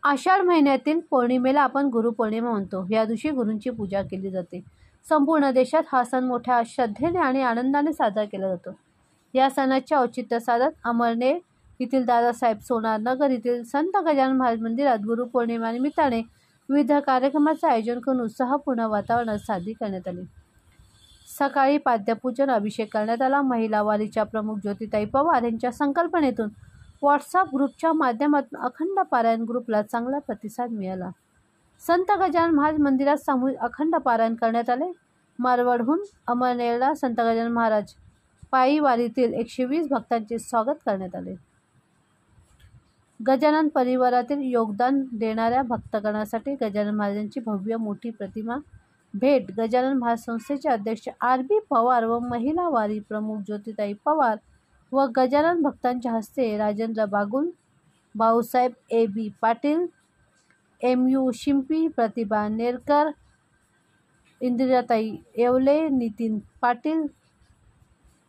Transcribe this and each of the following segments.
आषाढ महिन्यातील पौर्णिमेला आपण गुरुपौर्णिमा म्हणतो. या दिवशी गुरूंची पूजा केली जाते. संपूर्ण देशात हा सण मोठ्या श्रद्धेने आणि आनंदाने साजरा केला जातो. या सणाचे औचित्य साधत अमळनेर येथील दादासाहेब सोनार नगर येथील संत गजानन महाराज मंदिरात गुरुपौर्णिमा निमित्ताने विविध कार्यक्रमाचे आयोजन करून उत्साहपूर्ण वातावरणात साजरी करण्यात आली. सकाळी पाद्यपूजन, अभिषेक करण्यात आला. महिला वारीच्या प्रमुख ज्योतिताई पवार यांच्या संकल्पनेतून व्हॉट्सअप ग्रुपच्या माध्यमातून अखंड पारायण ग्रुपला चांगला प्रतिसाद मिळाला. संत गजानन महाराज मंदिरात सामूहिक अखंड पारायण करण्यात आले. मारवाडहून अमळनेरला संत गजानन महाराज पायी वारीतील 120 भक्तांचे स्वागत करण्यात आले. गजानन परिवारातील योगदान देणाऱ्या भक्तगणासाठी गजानन महाराजांची भव्य मोठी प्रतिमा भेट गजानन महाराज संस्थेचे अध्यक्ष आर.बी. पवार व महिला वारी प्रमुख ज्योतिताई पवार व गजानन भक्तांच्या हस्ते राजेंद्र बागुल, भाऊसाहेब ए.बी. पाटील, एम.यू. शिंपी, प्रतिभा नेरकर, इंदिराताई येवले, नितीन पाटील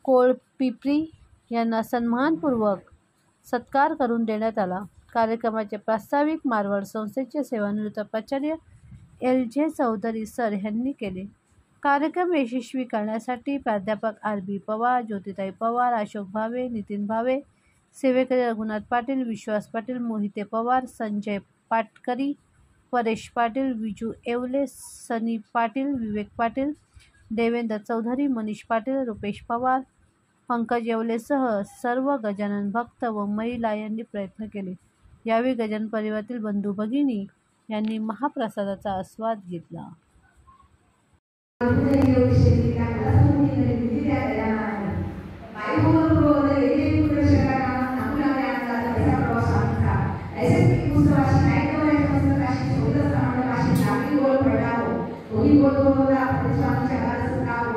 कोळपिपरी यांना सन्मानपूर्वक सत्कार करून देण्यात आला. कार्यक्रमाचे प्रास्ताविक मारवाड संस्थेचे सेवानिवृत्त प्राचार्य एल.जे. चौधरी सर यांनी केले. कार्यक्रम यशस्वी करण्यासाठी प्राध्यापक आर.बी. पवार, ज्योतिताई पवार, अशोक भावे, नितीन भावे, सेवेकरी रघुनाथ पाटील, विश्वास पाटील, मोहिते पवार, संजय पाटकरी, परेश पाटील, विजू येवले, सनी पाटील, विवेक पाटील, देवेंद्र चौधरी, मनीष पाटील, रुपेश पवार, पंकज येवलेसह सर्व गजानन भक्त व महिला यांनी प्रयत्न केले. यावेळी गजानन परिवारातील बंधू भगिनी यांनी महाप्रसादाचा आस्वाद घेतला.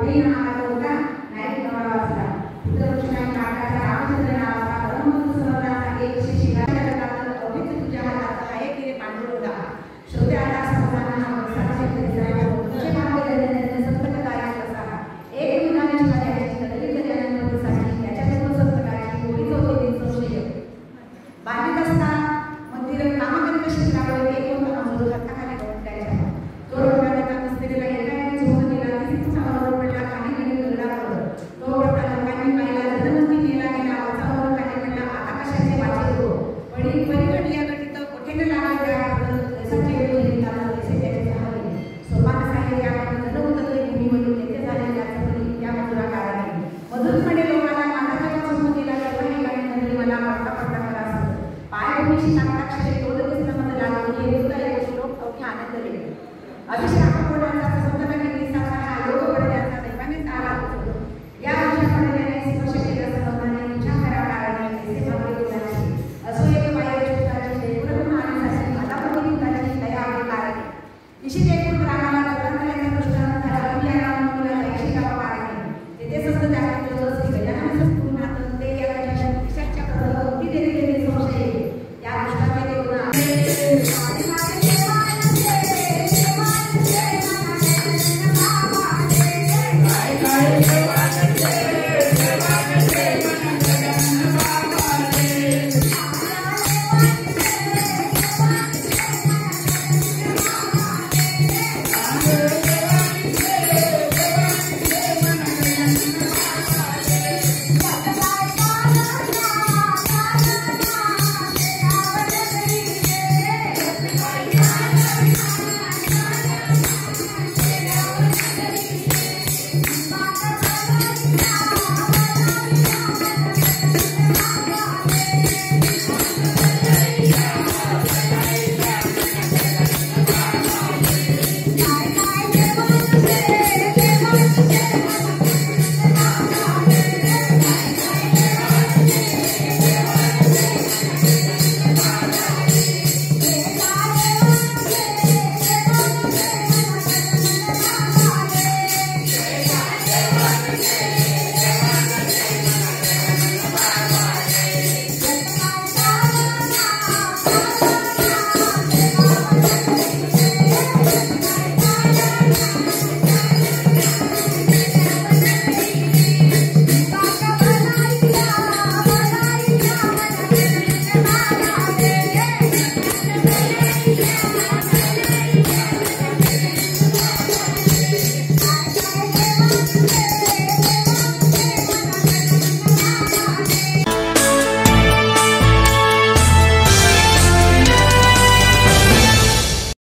Hoy